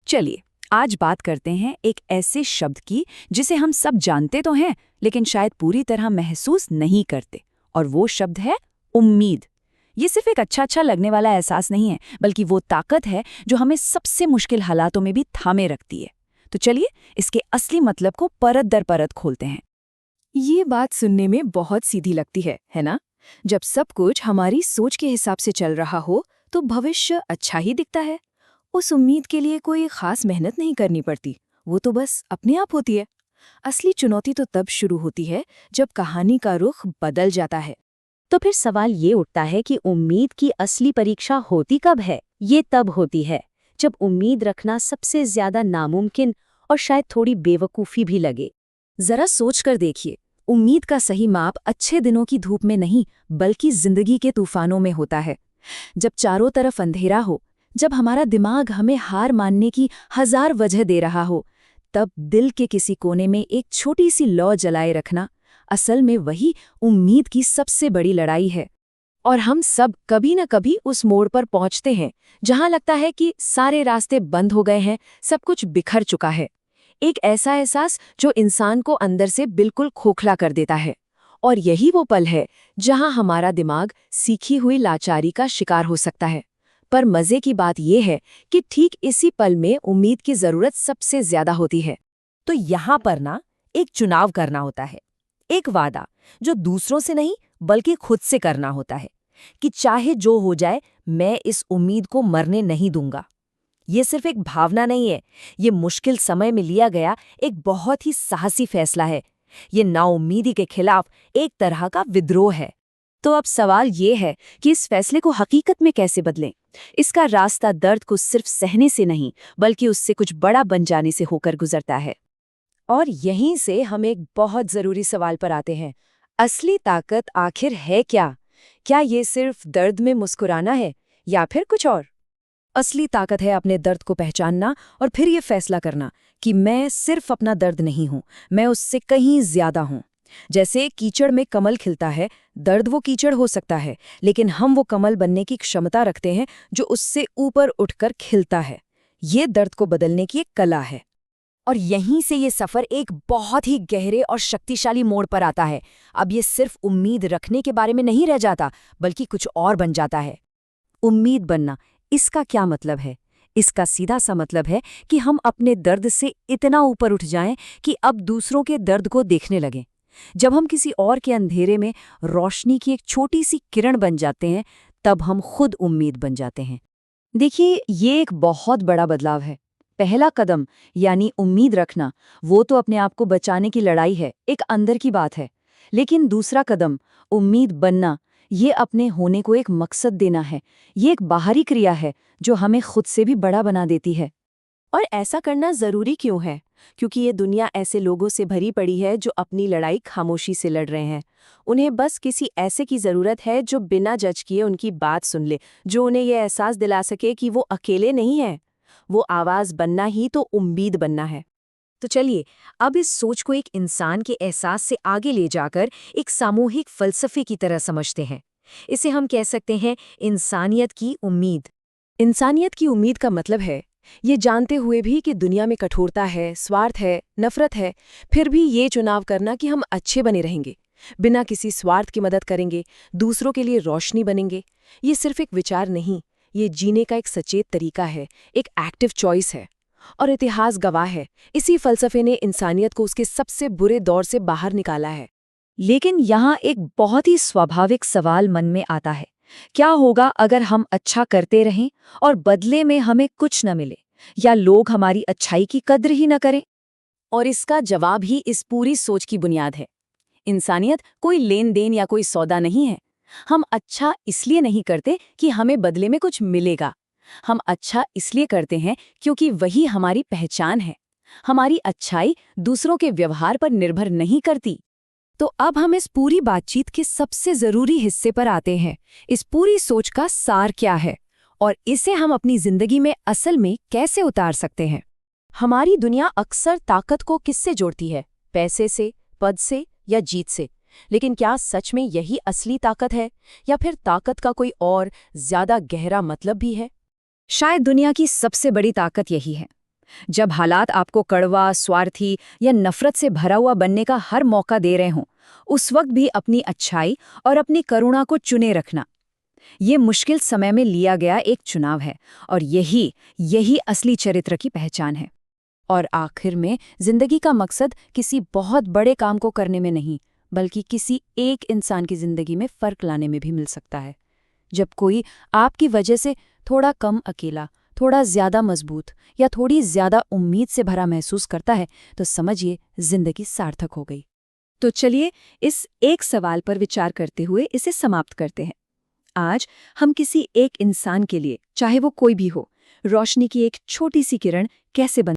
चलिए आज बात करते हैं एक ऐसे शब्द की जिसे हम सब जानते तो हैं लेकिन शायद पूरी तरह महसूस नहीं करते, और वो शब्द है उम्मीद। ये सिर्फ एक अच्छा लगने वाला एहसास नहीं है, बल्कि वो ताकत है जो हमें सबसे मुश्किल हालातों में भी थामे रखती है। तो चलिए इसके असली मतलब को परत दर परत खोलते हैं। ये बात सुनने में बहुत सीधी लगती है ना? जब सब कुछ हमारी सोच के हिसाब से चल रहा हो तो भविष्य अच्छा ही दिखता है। उस उम्मीद के लिए कोई खास मेहनत नहीं करनी पड़ती, वो तो बस अपने आप होती है। असली चुनौती तो तब शुरू होती है जब कहानी का रुख बदल जाता है। तो फिर सवाल ये उठता है कि उम्मीद की असली परीक्षा होती कब है? ये तब होती है जब उम्मीद रखना सबसे ज्यादा नामुमकिन और शायद थोड़ी बेवकूफ़ी भी लगे। जरा सोच कर देखिए, उम्मीद का सही माप अच्छे दिनों की धूप में नहीं बल्कि जिंदगी के तूफानों में होता है। जब चारों तरफ अंधेरा हो, जब हमारा दिमाग हमें हार मानने की 1000 वजह दे रहा हो, तब दिल के किसी कोने में एक छोटी सी लौ जलाए रखना असल में वही उम्मीद की सबसे बड़ी लड़ाई है। और हम सब कभी न कभी उस मोड़ पर पहुंचते हैं जहां लगता है कि सारे रास्ते बंद हो गए हैं, सब कुछ बिखर चुका है। एक ऐसा एहसास जो इंसान को अंदर से बिल्कुल खोखला कर देता है। और यही वो पल है जहां हमारा दिमाग सीखी हुई लाचारी का शिकार हो सकता है। पर मजे की बात यह है कि ठीक इसी पल में उम्मीद की जरूरत सबसे ज्यादा होती है। तो यहाँ पर ना एक चुनाव करना होता है, एक वादा जो दूसरों से नहीं बल्कि खुद से करना होता है कि चाहे जो हो जाए मैं इस उम्मीद को मरने नहीं दूंगा। ये सिर्फ एक भावना नहीं है, ये मुश्किल समय में लिया गया एक बहुत ही साहसी फैसला है। ये नाउम्मीदी के खिलाफ एक तरह का विद्रोह है। तो अब सवाल ये है कि इस फैसले को हकीकत में कैसे बदलें? इसका रास्ता दर्द को सिर्फ सहने से नहीं बल्कि उससे कुछ बड़ा बन जाने से होकर गुजरता है। और यहीं से हम एक बहुत जरूरी सवाल पर आते हैं, असली ताकत आखिर है क्या? क्या ये सिर्फ दर्द में मुस्कुराना है या फिर कुछ और? असली ताकत है अपने दर्द को पहचानना और फिर ये फैसला करना कि मैं सिर्फ अपना दर्द नहीं हूं, मैं उससे कहीं ज्यादा हूं। जैसे कीचड़ में कमल खिलता है, दर्द वो कीचड़ हो सकता है, लेकिन हम वो कमल बनने की क्षमता रखते हैं जो उससे ऊपर उठकर खिलता है। ये दर्द को बदलने की एक कला है। और यहीं से ये सफर एक बहुत ही गहरे और शक्तिशाली मोड़ पर आता है। अब ये सिर्फ उम्मीद रखने के बारे में नहीं रह जाता, बल्कि कुछ और बन जाता है। उम्मीद बनना, इसका क्या मतलब है? इसका सीधा सा मतलब है कि हम अपने दर्द से इतना ऊपर उठ जाएं कि अब दूसरों के दर्द को देखने लगें। जब हम किसी और के अंधेरे में रोशनी की एक छोटी सी किरण बन जाते हैं, तब हम खुद उम्मीद बन जाते हैं। देखिए, ये एक बहुत बड़ा बदलाव है। पहला कदम यानी उम्मीद रखना, वो तो अपने आप को बचाने की लड़ाई है, एक अंदर की बात है। लेकिन दूसरा कदम उम्मीद बनना, ये अपने होने को एक मकसद देना है। ये एक बाहरी क्रिया है जो हमें खुद से भी बड़ा बना देती है। और ऐसा करना जरूरी क्यों है? क्योंकि ये दुनिया ऐसे लोगों से भरी पड़ी है जो अपनी लड़ाई खामोशी से लड़ रहे हैं। उन्हें बस किसी ऐसे की जरूरत है जो बिना जज किए उनकी बात सुन ले, जो उन्हें यह एहसास दिला सके कि वो अकेले नहीं हैं। वो आवाज बनना ही तो उम्मीद बनना है। तो चलिए अब इस सोच को एक इंसान के एहसास से आगे ले जाकर एक सामूहिक फलसफे की तरह समझते हैं। इसे हम कह सकते हैं इंसानियत की उम्मीद। इंसानियत की उम्मीद का मतलब है ये जानते हुए भी कि दुनिया में कठोरता है, स्वार्थ है, नफरत है, फिर भी ये चुनाव करना कि हम अच्छे बने रहेंगे, बिना किसी स्वार्थ की मदद करेंगे, दूसरों के लिए रोशनी बनेंगे। ये सिर्फ एक विचार नहीं, ये जीने का एक सचेत तरीका है, एक एक्टिव चॉइस है। और इतिहास गवाह है, इसी फलसफे ने इंसानियत को उसके सबसे बुरे दौर से बाहर निकाला है। लेकिन यहाँ एक बहुत ही स्वाभाविक सवाल मन में आता है, क्या होगा अगर हम अच्छा करते रहें और बदले में हमें कुछ न मिले, या लोग हमारी अच्छाई की कद्र ही न करें? और इसका जवाब ही इस पूरी सोच की बुनियाद है। इंसानियत कोई लेन देन या कोई सौदा नहीं है। हम अच्छा इसलिए नहीं करते कि हमें बदले में कुछ मिलेगा। हम अच्छा इसलिए करते हैं क्योंकि वही हमारी पहचान है। हमारी अच्छाई दूसरों के व्यवहार पर निर्भर नहीं करती। तो अब हम इस पूरी बातचीत के सबसे जरूरी हिस्से पर आते हैं। इस पूरी सोच का सार क्या है और इसे हम अपनी जिंदगी में असल में कैसे उतार सकते हैं? हमारी दुनिया अक्सर ताकत को किससे जोड़ती है? पैसे से, पद से या जीत से। लेकिन क्या सच में यही असली ताकत है, या फिर ताकत का कोई और ज्यादा गहरा मतलब भी है? शायद दुनिया की सबसे बड़ी ताकत यही है। जब हालात आपको कड़वा, स्वार्थी या नफरत से भरा हुआ बनने का हर मौका दे रहे हों, उस वक्त भी अपनी अच्छाई और अपनी करुणा को चुने रखना। ये मुश्किल समय में लिया गया एक चुनाव है और यही असली चरित्र की पहचान है। और आखिर में जिंदगी का मकसद किसी बहुत बड़े काम को करने में नहीं, बल्कि किसी एक इंसान की जिंदगी में फर्क लाने में भी मिल सकता है। जब कोई आपकी वजह से थोड़ा कम अकेला, थोड़ा ज्यादा मजबूत या थोड़ी ज्यादा उम्मीद से भरा महसूस करता है, तो समझिए जिंदगी सार्थक हो गई। तो चलिए इस एक सवाल पर विचार करते हुए इसे समाप्त करते हैं। आज हम किसी एक इंसान के लिए, चाहे वो कोई भी हो, रोशनी की एक छोटी सी किरण कैसे बन